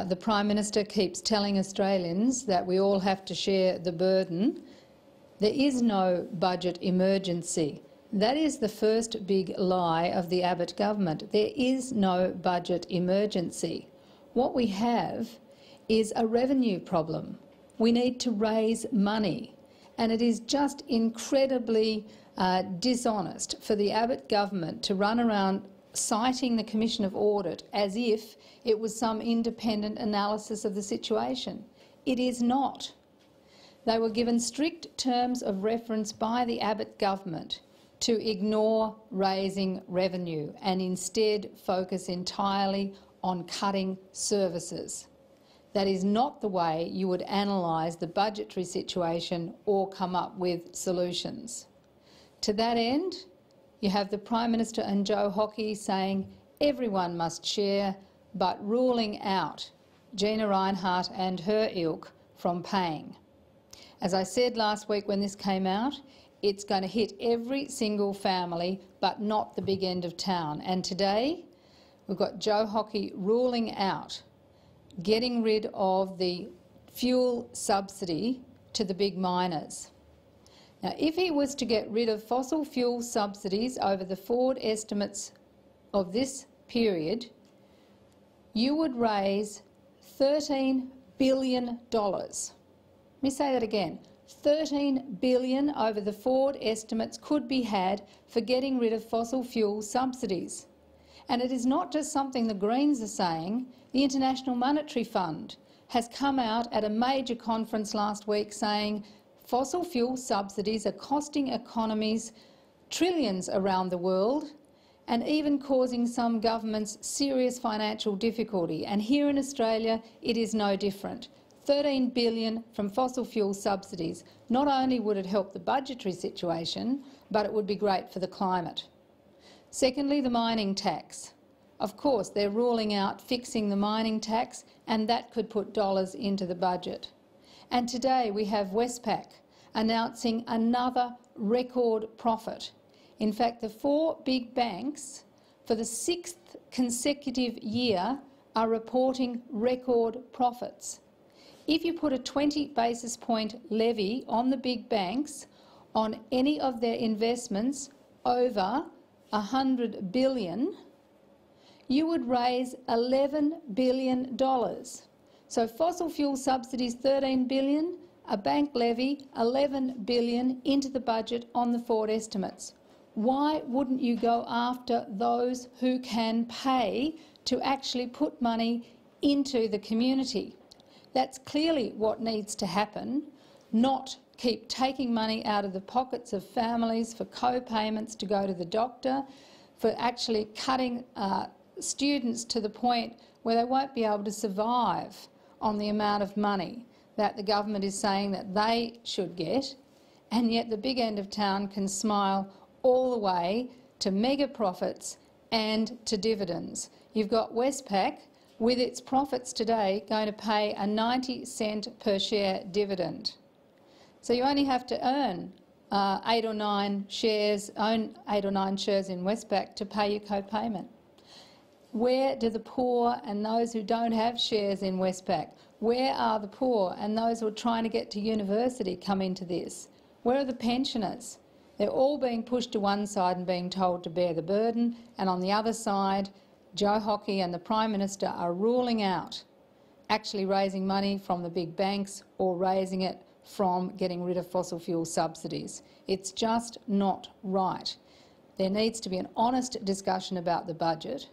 The Prime Minister keeps telling Australians that we all have to share the burden. There is no budget emergency. That is the first big lie of the Abbott government. There is no budget emergency. What we have is a revenue problem. We need to raise money, and it is just incredibly dishonest for the Abbott government to run around citing the Commission of Audit as if it was some independent analysis of the situation. It is not. They were given strict terms of reference by the Abbott government to ignore raising revenue and instead focus entirely on cutting services. That is not the way you would analyse the budgetary situation or come up with solutions. To that end, you have the Prime Minister and Joe Hockey saying everyone must share, but ruling out Gina Rinehart and her ilk from paying. As I said last week when this came out, it's going to hit every single family, but not the big end of town. And today, we've got Joe Hockey ruling out getting rid of the fuel subsidy to the big miners. Now, if he was to get rid of fossil fuel subsidies over the forward estimates of this period, you would raise $13 billion. Let me say that again. $13 billion over the forward estimates could be had for getting rid of fossil fuel subsidies. And it is not just something the Greens are saying. The International Monetary Fund has come out at a major conference last week saying fossil fuel subsidies are costing economies trillions around the world and even causing some governments serious financial difficulty. And here in Australia, it is no different. $13 billion from fossil fuel subsidies. Not only would it help the budgetary situation, but it would be great for the climate. Secondly, the mining tax. Of course, they're ruling out fixing the mining tax, and that could put dollars into the budget. And today we have Westpac announcing another record profit. In fact, the four big banks for the 6th consecutive year are reporting record profits. If you put a 20 basis point levy on the big banks on any of their investments over $100 billion, you would raise $11 billion. So fossil fuel subsidies $13 billion, a bank levy $11 billion into the budget on the forward estimates. Why wouldn't you go after those who can pay to actually put money into the community? That's clearly what needs to happen, not keep taking money out of the pockets of families for co-payments to go to the doctor, for actually cutting students to the point where they won't be able to survive on the amount of money that the government is saying that they should get, and yet the big end of town can smile all the way to mega profits and to dividends. You've got Westpac with its profits today going to pay a 90-cent per share dividend. So you only have to earn 8 or 9 shares, own 8 or 9 shares in Westpac to pay your co-payment. Where do the poor and those who don't have shares in Westpac, where are the poor and those who are trying to get to university come into this? Where are the pensioners? They're all being pushed to one side and being told to bear the burden, and on the other side, Joe Hockey and the Prime Minister are ruling out actually raising money from the big banks or raising it from getting rid of fossil fuel subsidies. It's just not right. There needs to be an honest discussion about the budget,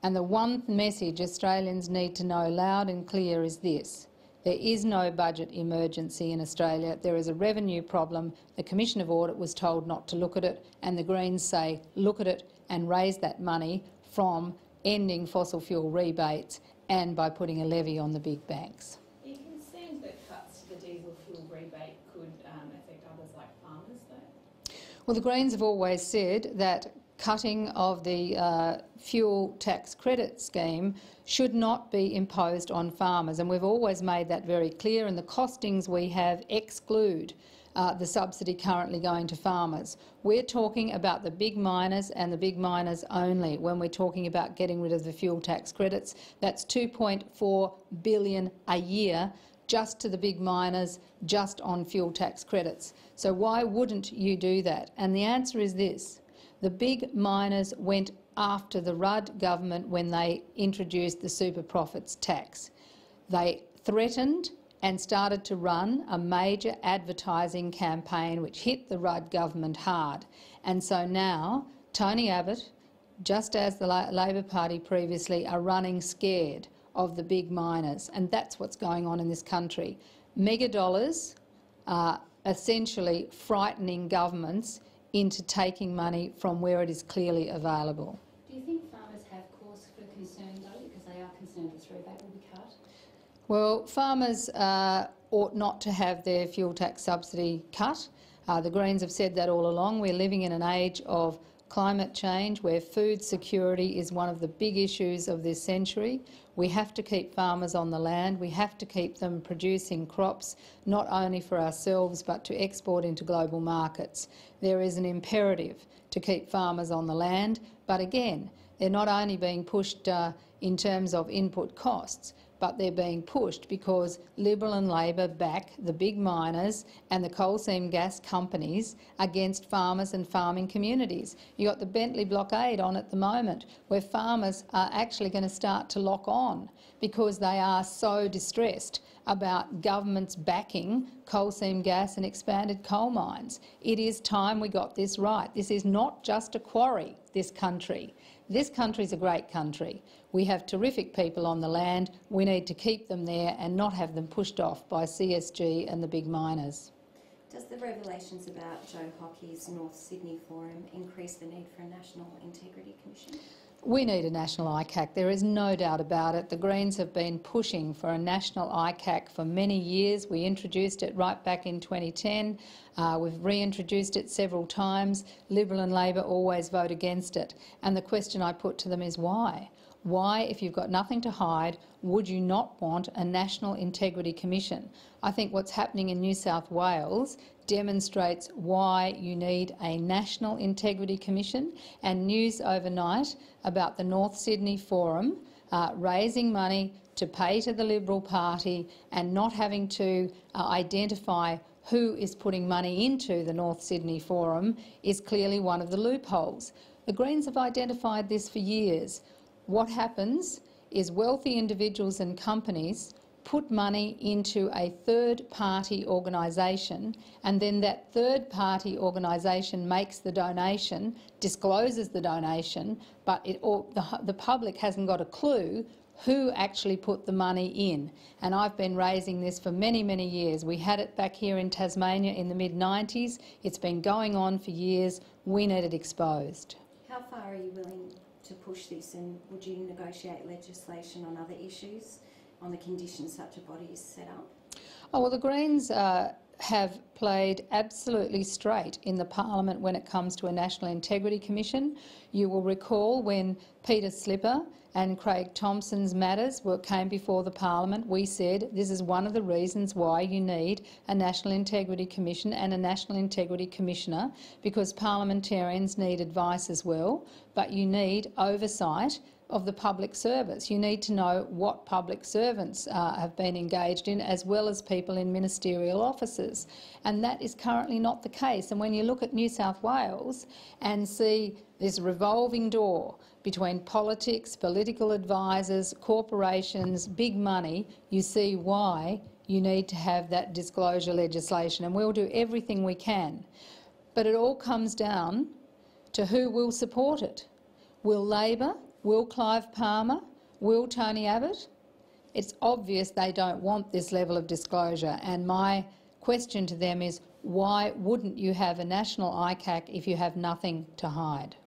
and the one message Australians need to know loud and clear is this: there is no budget emergency in Australia. There is a revenue problem. The Commission of Audit was told not to look at it, and the Greens say look at it and raise that money from ending fossil fuel rebates and by putting a levy on the big banks. Are you concerned that cuts to the diesel fuel rebate could affect others like farmers, though? Well, the Greens have always said that cutting of the fuel tax credit scheme should not be imposed on farmers, and we've always made that very clear, and the costings we have exclude the subsidy currently going to farmers. We're talking about the big miners and the big miners only when we're talking about getting rid of the fuel tax credits. That's $2.4 billion a year just to the big miners, just on fuel tax credits. So why wouldn't you do that? And the answer is this. The big miners went after the Rudd government when they introduced the super profits tax. They threatened and started to run a major advertising campaign which hit the Rudd government hard. And so now Tony Abbott, just as the Labor Party previously, are running scared of the big miners, and that's what's going on in this country. Mega dollars are essentially frightening governments into taking money from where it is clearly available. Do you think farmers have cause for concern though, because they are concerned this rebate will be cut? Well, farmers ought not to have their fuel tax subsidy cut. The Greens have said that all along. We're living in an age of climate change where food security is one of the big issues of this century. We have to keep farmers on the land. We have to keep them producing crops, not only for ourselves but to export into global markets. There is an imperative to keep farmers on the land, but again, they're not only being pushed in terms of input costs, but they're being pushed because Liberal and Labor back the big miners and the coal seam gas companies against farmers and farming communities. You've got the Bentley blockade on at the moment, where farmers are actually going to start to lock on because they are so distressed about governments backing coal seam gas and expanded coal mines. It is time we got this right. This is not just a quarry, this country. This country's a great country. We have terrific people on the land. We need to keep them there and not have them pushed off by CSG and the big miners. Does the revelations about Joe Hockey's North Sydney Forum increase the need for a National Integrity Commission? We need a national ICAC, there is no doubt about it. The Greens have been pushing for a national ICAC for many years. We introduced it right back in 2010. We've reintroduced it several times. Liberal and Labor always vote against it. And the question I put to them is why? Why, if you've got nothing to hide, would you not want a National Integrity Commission? I think what's happening in New South Wales demonstrates why you need a National Integrity Commission, and news overnight about the North Sydney Forum raising money to pay to the Liberal Party and not having to identify who is putting money into the North Sydney Forum is clearly one of the loopholes. The Greens have identified this for years. What happens is wealthy individuals and companies put money into a third-party organisation, and then that third-party organisation makes the donation, discloses the donation, but the public hasn't got a clue who actually put the money in. And I've been raising this for many, many years. We had it back here in Tasmania in the mid-90s. It's been going on for years. We need it exposed. How far are you willing to push this, and would you negotiate legislation on other issues on the conditions such a body is set up? Oh, well, the Greens have played absolutely straight in the parliament when it comes to a National Integrity Commission. You will recall when Peter Slipper and Craig Thompson's matters came before the parliament, we said this is one of the reasons why you need a National Integrity Commission and a National Integrity Commissioner, because parliamentarians need advice as well, but you need oversight of the public service. You need to know what public servants have been engaged in, as well as people in ministerial offices. And that is currently not the case. And when you look at New South Wales and see this revolving door between politics, political advisors, corporations, big money, you see why you need to have that disclosure legislation. And we'll do everything we can. But it all comes down to who will support it. Will Labor? Will Clive Palmer? Will Tony Abbott? It's obvious they don't want this level of disclosure, and my question to them is why wouldn't you have a national ICAC if you have nothing to hide?